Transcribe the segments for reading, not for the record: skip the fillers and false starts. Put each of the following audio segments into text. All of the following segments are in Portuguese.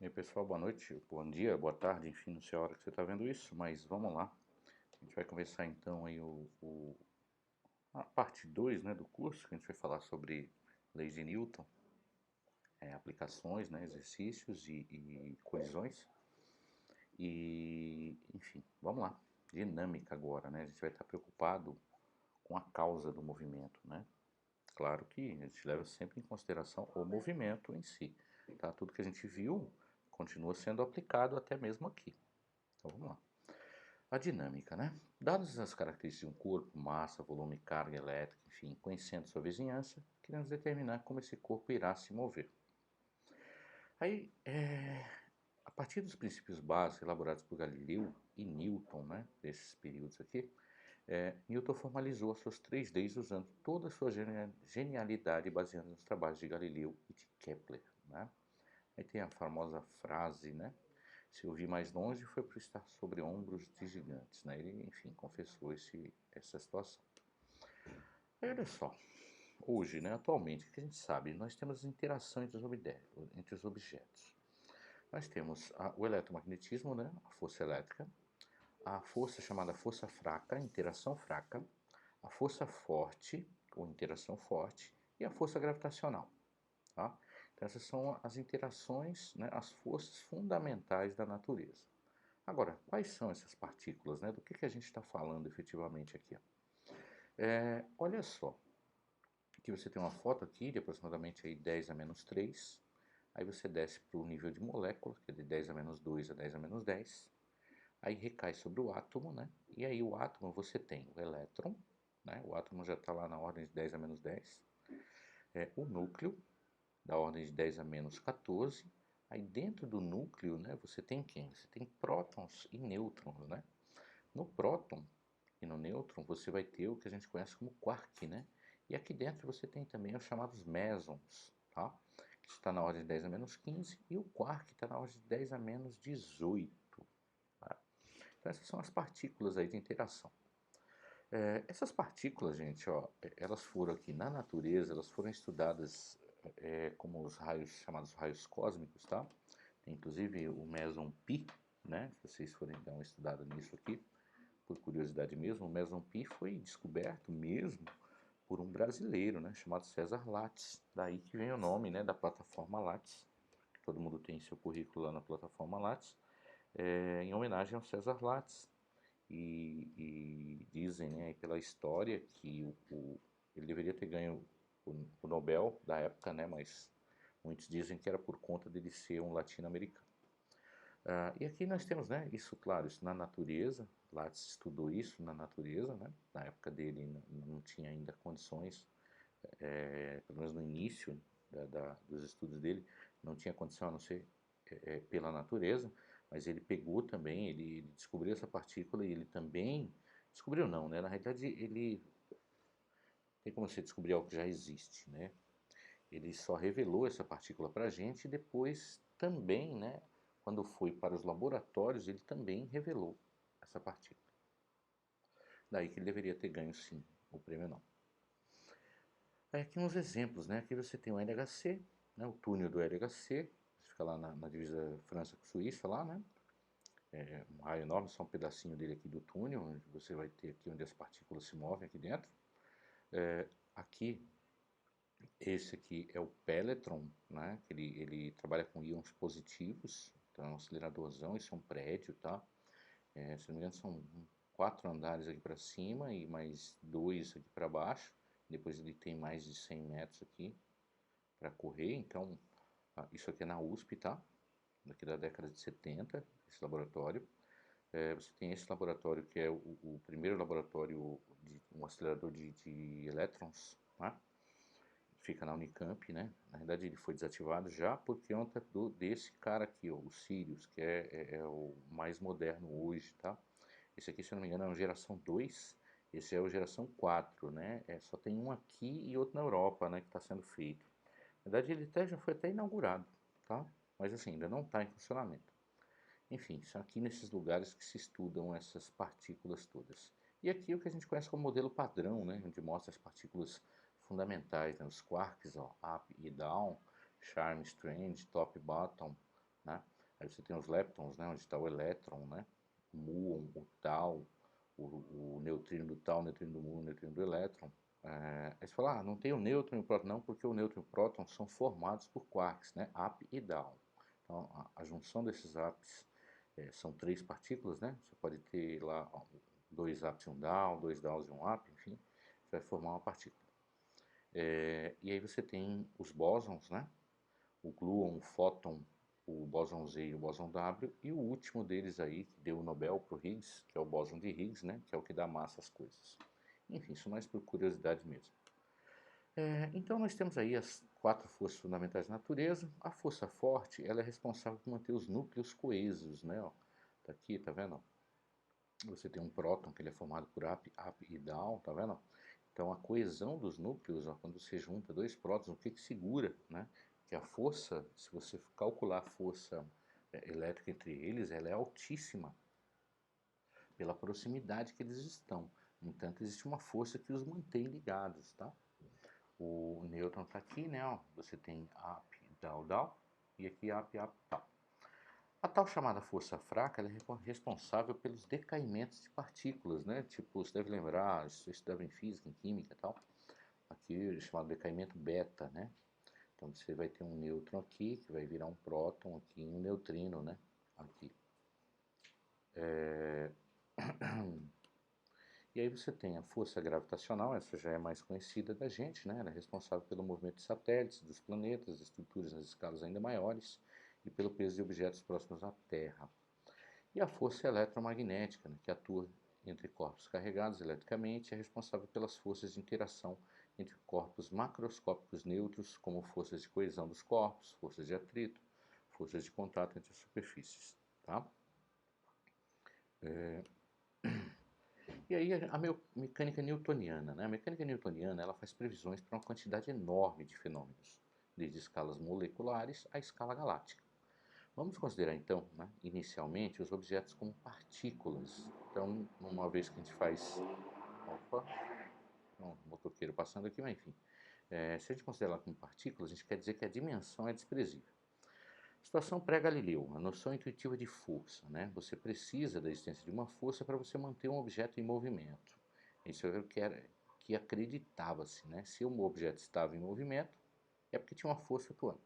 E aí pessoal, boa noite, bom dia, boa tarde, enfim, não sei a hora que você está vendo isso, mas vamos lá. A gente vai começar então aí a parte 2, né, do curso, que a gente vai falar sobre leis de Newton, aplicações, né, exercícios e colisões. E, enfim, vamos lá. Dinâmica agora, né? A gente vai estar preocupado com a causa do movimento, né? Claro que a gente leva sempre em consideração o movimento em si, tá? Tudo que a gente viu continua sendo aplicado até mesmo aqui. Então vamos lá. A dinâmica, né? Dadas as características de um corpo, massa, volume, carga elétrica, enfim, conhecendo sua vizinhança, queremos determinar como esse corpo irá se mover. Aí, a partir dos princípios básicos elaborados por Galileu e Newton, né, desses períodos aqui, Newton formalizou as suas três leis usando toda a sua genialidade baseando nos trabalhos de Galileu e de Kepler, né? Aí tem a famosa frase, né? Se eu vi mais longe foi por estar sobre ombros de gigantes, né? Ele, enfim, confessou essa situação. Aí olha só, hoje, né, atualmente, o que a gente sabe? Nós temos interação entre os objetos. Nós temos o eletromagnetismo, né, a força elétrica, a força chamada força fraca, interação fraca, a força forte, ou interação forte, e a força gravitacional. Tá? Então essas são as interações, né, as forças fundamentais da natureza. Agora, quais são essas partículas? Né? Do que a gente está falando efetivamente aqui? Olha só, aqui você tem uma foto aqui de aproximadamente aí 10 a menos 3. Aí você desce para o nível de molécula, que é de 10 a menos 2 a 10 a menos 10. Aí recai sobre o átomo, né? E aí o átomo você tem o elétron, né? O átomo já está lá na ordem de 10 a menos 10. O núcleo, da ordem de 10 a menos 14. Aí dentro do núcleo, né, você tem quem? Você tem prótons e nêutrons, né? No próton e no nêutron você vai ter o que a gente conhece como quark, né? E aqui dentro você tem também os chamados mesons, tá? Que está na ordem de 10 a menos 15 e o quark está na ordem de 10 a menos 18. Tá? Então essas são as partículas aí de interação. Essas partículas, gente, ó, elas foram aqui na natureza, elas foram estudadas como os raios chamados raios cósmicos, tá? Tem inclusive o meson pi, né? Se vocês forem dar uma estudada nisso aqui, por curiosidade mesmo, o meson pi foi descoberto mesmo por um brasileiro, né? Chamado César Lattes. Daí que vem o nome, né? Da plataforma Lattes, que todo mundo tem seu currículo lá na plataforma Lattes, em homenagem ao César Lattes. E dizem, né, pela história que ele deveria ter ganho o Nobel da época, né, mas muitos dizem que era por conta dele ser um latino-americano. E aqui nós temos, né, isso, claro, isso na natureza. Lattes estudou isso na natureza, né, na época dele não tinha ainda condições, pelo menos no início dos estudos dele, não tinha condição a não ser pela natureza, mas ele pegou também, ele descobriu essa partícula e ele também descobriu não, né? Na realidade ele tem como você descobrir algo que já existe, né? Ele só revelou essa partícula para a gente e depois também, né? Quando foi para os laboratórios, ele também revelou essa partícula. Daí que ele deveria ter ganho sim o prêmio não. Aí aqui uns exemplos, né? Aqui você tem o LHC, né? O túnel do LHC, fica lá na divisa França com Suíça lá, né? Um raio enorme, só um pedacinho dele aqui do túnel, onde você vai ter aqui onde as partículas se movem aqui dentro. Aqui, esse aqui é o Peletron, né? Ele trabalha com íons positivos, então é um aceleradorzão, isso é um prédio, tá? Se não me engano são 4 andares aqui para cima e mais 2 aqui para baixo. Depois ele tem mais de 100 metros aqui para correr, então isso aqui é na USP, tá? Daqui da década de 70, esse laboratório. Você tem esse laboratório que é o primeiro laboratório de um acelerador de elétrons, né? Fica na Unicamp, né? Na verdade ele foi desativado já por conta desse cara aqui, ó, o Sirius, que é o mais moderno hoje, tá? Esse aqui, se eu não me engano, é uma geração 2, esse é o geração 4, né? Só tem um aqui e outro na Europa, né, que está sendo feito. Na verdade ele já foi até inaugurado, tá? Mas assim, ainda não está em funcionamento. Enfim, são aqui nesses lugares que se estudam essas partículas todas. E aqui é o que a gente conhece como modelo padrão, né, onde mostra as partículas fundamentais, né, os quarks, ó, up e down, charm, strange, top e bottom, né? Aí você tem os leptons, né, onde está o elétron, né, o muon, o tal, o neutrino do tal, o neutrino do muon, o neutrino do elétron. Aí você fala, não tem o nêutron e o próton. Não, porque o nêutron e o próton são formados por quarks, né, up e down. Então, a junção desses ups são 3 partículas, né? Você pode ter lá 2 ups e um down, 2 downs e um up, enfim, você vai formar uma partícula. E aí você tem os bósons, né? O gluon, o fóton, o bóson Z e o bóson W, e o último deles aí, que deu o Nobel para o Higgs, que é o bóson de Higgs, né? Que é o que dá massa às coisas. Enfim, isso mais por curiosidade mesmo. Então nós temos aí as 4 forças fundamentais da natureza. A força forte, ela é responsável por manter os núcleos coesos, né? Ó, tá aqui, tá vendo? Você tem um próton que ele é formado por up e down, tá vendo? Então a coesão dos núcleos, ó, quando você junta 2 prótons, o que que segura, né? Que a força, se você calcular a força elétrica entre eles, ela é altíssima pela proximidade que eles estão. No entanto, existe uma força que os mantém ligados, tá? O nêutron está aqui, né? Ó, você tem up, down, down, e aqui up, up, down. A tal chamada força fraca ela é responsável pelos decaimentos de partículas, né? Tipo, você deve lembrar, você estudava em física, em química e tal. Aqui é chamado decaimento beta, né? Então você vai ter um nêutron aqui, que vai virar um próton aqui, e um neutrino, né? Aqui. E aí você tem a força gravitacional, essa já é mais conhecida da gente, né? Ela é responsável pelo movimento de satélites, dos planetas, estruturas nas escalas ainda maiores e pelo peso de objetos próximos à Terra. E a força eletromagnética, né, que atua entre corpos carregados eletricamente, é responsável pelas forças de interação entre corpos macroscópicos neutros, como forças de coesão dos corpos, forças de atrito, forças de contato entre as superfícies. Tá? E aí a mecânica newtoniana. Né? A mecânica newtoniana ela faz previsões para uma quantidade enorme de fenômenos, desde escalas moleculares à escala galáctica. Vamos considerar então, né, inicialmente, os objetos como partículas. Então, uma vez que a gente faz. Opa, um motoqueiro passando aqui, mas enfim. Se a gente considerar como partículas, a gente quer dizer que a dimensão é desprezível. Situação pré-Galileu, a noção intuitiva de força. Né? Você precisa da existência de uma força para você manter um objeto em movimento. Isso é o que acreditava-se. Né? Se um objeto estava em movimento, é porque tinha uma força atuando.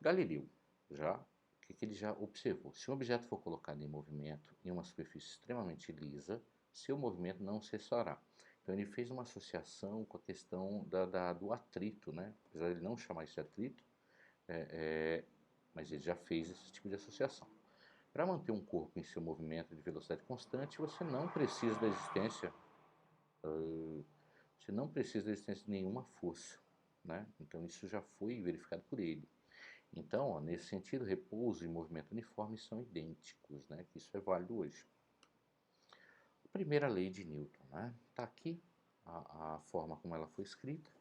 Galileu, já, o que ele já observou? Se um objeto for colocado em movimento em uma superfície extremamente lisa, seu movimento não cessará. Então ele fez uma associação com a questão do atrito, né? Apesar de ele não chamar isso de atrito, mas ele já fez esse tipo de associação. Para manter um corpo em seu movimento de velocidade constante, você não precisa da existência de nenhuma força, né? Então isso já foi verificado por ele. Então, ó, nesse sentido, repouso e movimento uniforme são idênticos, né? Que isso é válido hoje. A primeira lei de Newton, né? Está aqui a forma como ela foi escrita.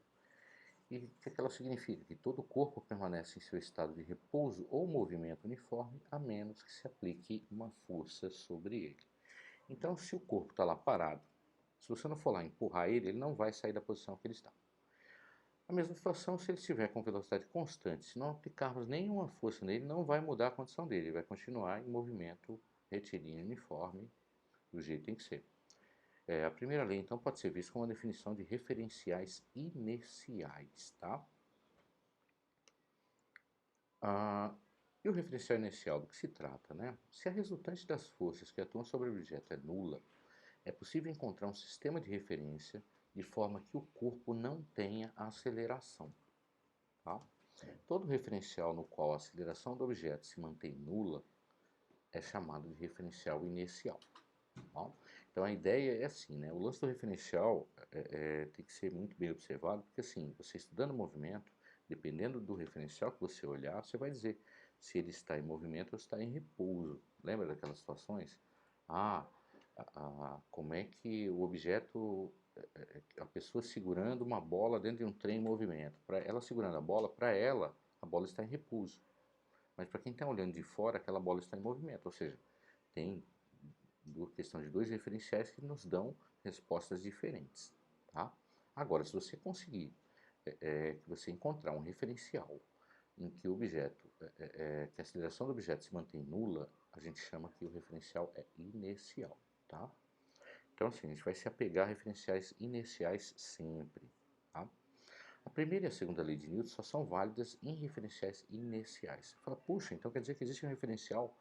E o que ela significa? Que todo corpo permanece em seu estado de repouso ou movimento uniforme, a menos que se aplique uma força sobre ele. Então, se o corpo está lá parado, se você não for lá empurrar ele, ele não vai sair da posição que ele está. A mesma situação se ele estiver com velocidade constante. Se não aplicarmos nenhuma força nele, não vai mudar a condição dele. Ele vai continuar em movimento retilíneo uniforme, do jeito que tem que ser. A primeira lei, então, pode ser vista como uma definição de referenciais inerciais. Tá? E o referencial inercial, do que se trata? Né? Se a resultante das forças que atuam sobre o objeto é nula, é possível encontrar um sistema de referência de forma que o corpo não tenha aceleração. Tá? Todo referencial no qual a aceleração do objeto se mantém nula é chamado de referencial inercial. Tá? Então a ideia é assim, né? O lance do referencial tem que ser muito bem observado, porque assim, você estudando movimento, dependendo do referencial que você olhar, você vai dizer se ele está em movimento ou está em repouso. Lembra daquelas situações? Como é que o objeto, a pessoa segurando uma bola dentro de um trem em movimento. Para ela segurando a bola está em repouso. Mas para quem está olhando de fora, aquela bola está em movimento. Ou seja, tem questão de dois referenciais que nos dão respostas diferentes. Tá? Agora, se você conseguir que você encontrar um referencial em que o objeto, que a aceleração do objeto se mantém nula, a gente chama que o referencial é inercial, tá? Então assim, a gente vai se apegar a referenciais inerciais sempre, tá? A primeira e a segunda lei de Newton só são válidas em referenciais inerciais. Você fala, puxa, então quer dizer que existe um referencial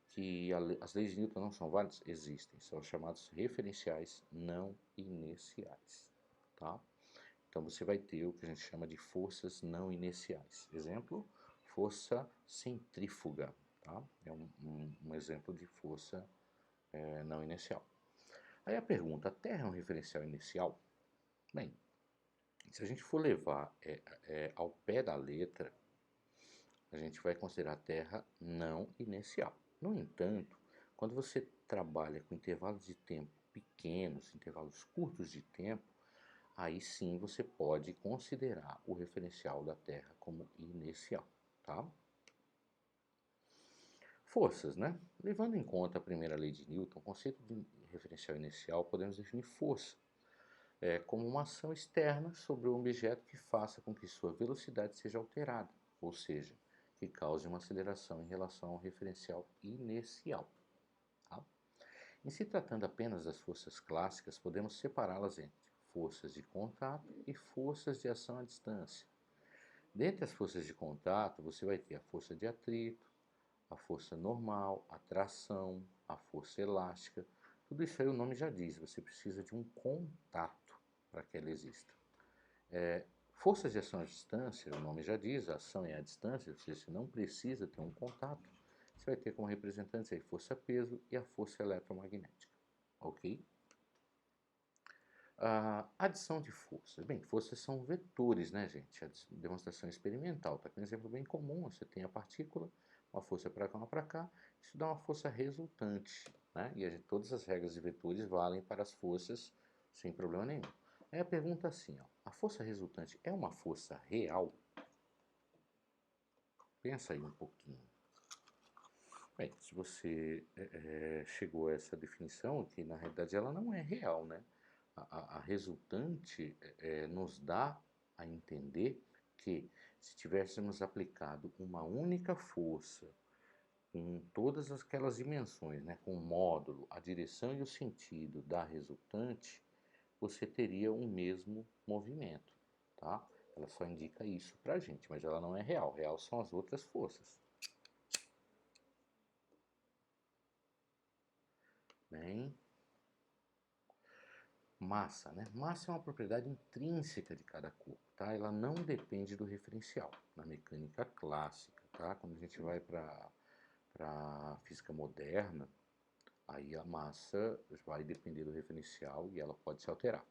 que as leis de Newton não são válidas? Existem, são chamados referenciais não inerciais, tá? Então você vai ter o que a gente chama de forças não inerciais. Exemplo, força centrífuga, tá? É um exemplo de força não inercial. Aí a pergunta, a Terra é um referencial inercial? Bem, se a gente for levar ao pé da letra, a gente vai considerar a Terra não inercial. No entanto, quando você trabalha com intervalos de tempo pequenos, intervalos curtos de tempo, aí sim você pode considerar o referencial da Terra como inercial, tá? Forças, né? Levando em conta a primeira lei de Newton, o conceito de referencial inercial, podemos definir força como uma ação externa sobre um objeto que faça com que sua velocidade seja alterada, ou seja, que cause uma aceleração em relação ao referencial inercial. Tá? Em se tratando apenas das forças clássicas, podemos separá-las entre forças de contato e forças de ação à distância. Dentre as forças de contato, você vai ter a força de atrito, a força normal, a tração, a força elástica. Tudo isso aí o nome já diz, você precisa de um contato para que ela exista. Forças de ação à distância, o nome já diz, a ação é à distância, ou seja, você não precisa ter um contato. Você vai ter como representantes aí força-peso e a força eletromagnética, ok? A adição de forças. Bem, forças são vetores, né, gente? A demonstração experimental. Tá aqui um exemplo bem comum. Você tem a partícula, uma força para cá, uma para cá. Isso dá uma força resultante, né? E todas as regras de vetores valem para as forças sem problema nenhum. Aí a pergunta é assim, ó, a força resultante é uma força real? Pensa aí um pouquinho. Bem, se você chegou a essa definição, que na realidade ela não é real, né? A resultante nos dá a entender que se tivéssemos aplicado uma única força com todas aquelas dimensões, né, com o módulo, a direção e o sentido da resultante, você teria o mesmo movimento, tá? Ela só indica isso pra gente, mas ela não é real. Real são as outras forças. Bem, massa, né? Massa é uma propriedade intrínseca de cada corpo, tá? Ela não depende do referencial na mecânica clássica, tá? Quando a gente vai para a física moderna, aí a massa vai depender do referencial e ela pode se alterar.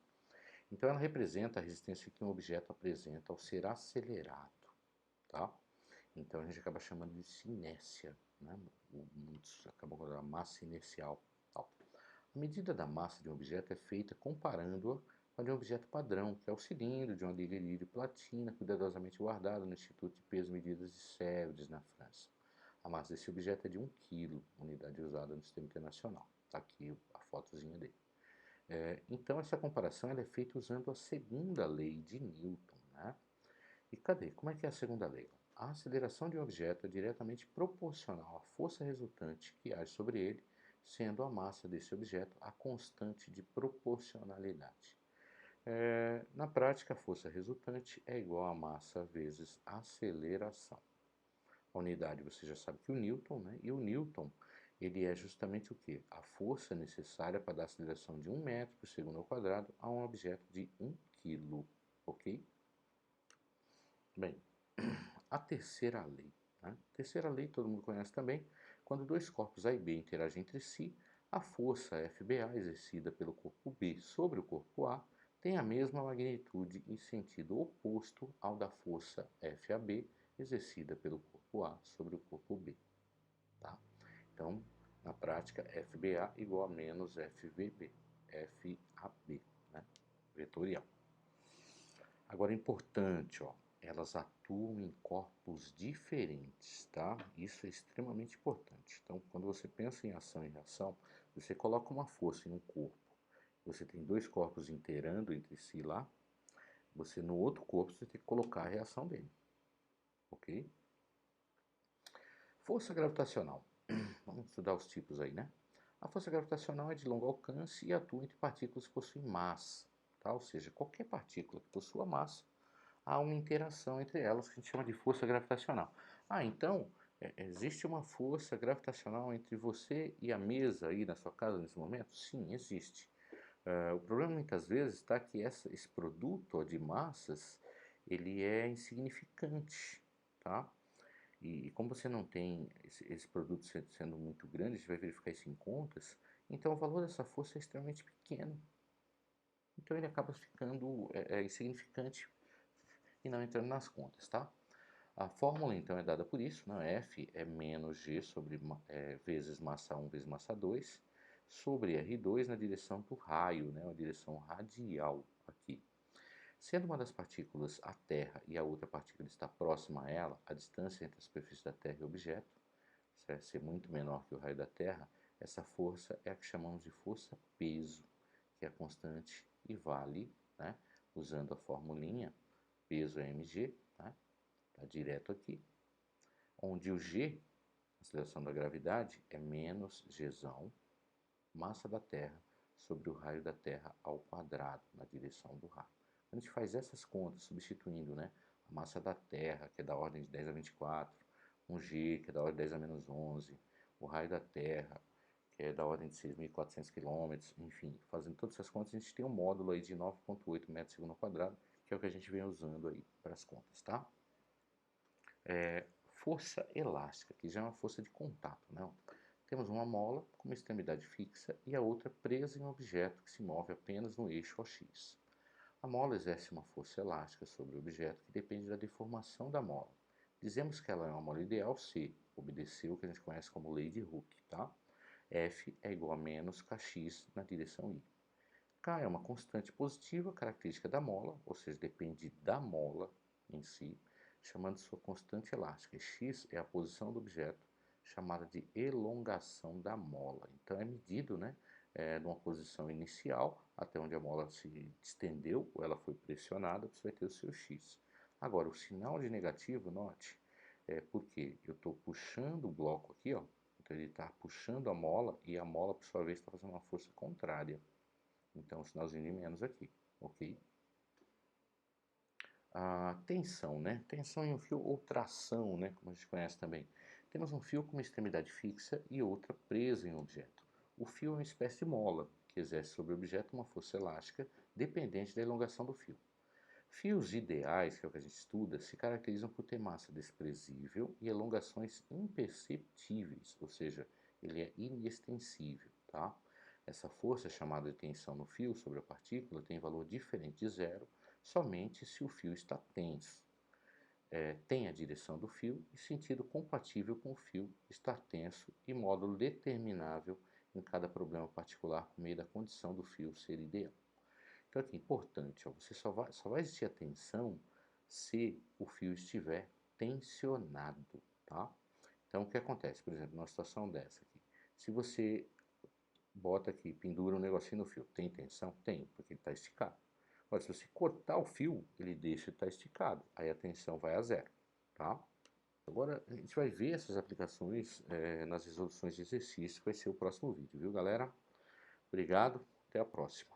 Então ela representa a resistência que um objeto apresenta ao ser acelerado, tá? Então a gente acaba chamando de inércia, né? Muitos acabam com a massa inercial, tal. A medida da massa de um objeto é feita comparando-a com a de um objeto padrão, que é o cilindro de uma liga de platina cuidadosamente guardado no Instituto de Peso e Medidas de Sèvres, na França. A massa desse objeto é de 1 kg, unidade usada no sistema internacional. Está aqui a fotozinha dele. Então essa comparação ela é feita usando a segunda lei de Newton, né? E cadê? Como é que é a segunda lei? A aceleração de um objeto é diretamente proporcional à força resultante que age sobre ele, sendo a massa desse objeto a constante de proporcionalidade. Na prática, a força resultante é igual a massa vezes a aceleração. A unidade você já sabe que o Newton, né? E o Newton, ele é justamente o quê? A força necessária para dar a aceleração de 1 metro por segundo ao quadrado a um objeto de 1 kg, ok? Bem, a terceira lei. Né? A terceira lei todo mundo conhece também. Quando dois corpos A e B interagem entre si, a força FBA exercida pelo corpo B sobre o corpo A tem a mesma magnitude e sentido oposto ao da força FAB exercida pelo corpo A sobre o corpo B. Tá? Então, na prática, FBA igual a menos FBB, FAB, né? Vetorial. Agora é importante, ó, elas atuam em corpos diferentes, tá? Isso é extremamente importante. Então, quando você pensa em ação e reação, você coloca uma força em um corpo, você tem dois corpos interando entre si lá, você no outro corpo você tem que colocar a reação dele, ok? Força gravitacional. Vamos estudar os tipos aí, né? A força gravitacional é de longo alcance e atua entre partículas que possuem massa, tá? Ou seja, qualquer partícula que possua massa, há uma interação entre elas que a gente chama de força gravitacional. Então, existe uma força gravitacional entre você e a mesa aí na sua casa nesse momento? Sim, existe. O problema muitas vezes está que esse produto ó, de massas, ele é insignificante, tá? E como você não tem esse produto sendo muito grande, a gente vai verificar isso em contas, então o valor dessa força é extremamente pequeno. Então ele acaba ficando insignificante e não entrando nas contas, tá? A fórmula então é dada por isso, né? F é menos G sobre vezes massa 1 vezes massa 2 sobre R2 na direção do raio, né? Uma direção radial aqui. Sendo uma das partículas a Terra e a outra partícula está próxima a ela, a distância entre a superfície da Terra e o objeto vai ser muito menor que o raio da Terra, essa força é a que chamamos de força-peso, que é constante e vale, né, usando a formulinha, peso é mg, né, tá direto aqui, onde o g, aceleração da gravidade, é menos gzão, massa da Terra, sobre o raio da Terra ao quadrado, na direção do raio. Quando a gente faz essas contas, substituindo, né, a massa da Terra, que é da ordem de 10 a 24, um G, que é da ordem de 10 a menos 11, o raio da Terra, que é da ordem de 6.400 km, enfim, fazendo todas essas contas, a gente tem um módulo aí de 9,8 metros segundo ao quadrado, que é o que a gente vem usando aí para as contas, tá? Força elástica, que já é uma força de contato, né? Temos uma mola com uma extremidade fixa e a outra presa em um objeto que se move apenas no eixo OX. A mola exerce uma força elástica sobre o objeto que depende da deformação da mola. Dizemos que ela é uma mola ideal se obedecer o que a gente conhece como lei de Hooke, tá? F é igual a menos kx na direção I. K é uma constante positiva característica da mola, ou seja, depende da mola em si, chamando sua constante elástica. E x é a posição do objeto, chamada de elongação da mola. Então é medido, né, numa posição inicial, até onde a mola se estendeu ou ela foi pressionada, você vai ter o seu x. Agora, o sinal de negativo, note, é porque eu estou puxando o bloco aqui, ó, então ele está puxando a mola e a mola, por sua vez, está fazendo uma força contrária. Então, um sinalzinho de menos aqui, ok? A tensão, né? Tensão em um fio ou tração, né? Como a gente conhece também. Temos um fio com uma extremidade fixa e outra presa em um objeto. O fio é uma espécie de mola que exerce sobre o objeto uma força elástica dependente da elongação do fio. Fios ideais, que é o que a gente estuda, se caracterizam por ter massa desprezível e elongações imperceptíveis, ou seja, ele é inextensível, tá? Essa força chamada de tensão no fio sobre a partícula tem valor diferente de zero somente se o fio está tenso. Tem a direção do fio e sentido compatível com o fio, estar tenso e módulo determinável em cada problema particular por meio da condição do fio ser ideal. Então aqui, importante, ó, você só vai existir a tensão se o fio estiver tensionado, tá? Então o que acontece, por exemplo, numa situação dessa aqui, se você bota aqui, pendura um negocinho no fio, tem tensão? Tem, porque ele está esticado. Agora, se você cortar o fio, ele deixa de estar esticado, aí a tensão vai a zero, tá? Agora a gente vai ver essas aplicações nas resoluções de exercício, que vai ser o próximo vídeo, viu galera? Obrigado, até a próxima.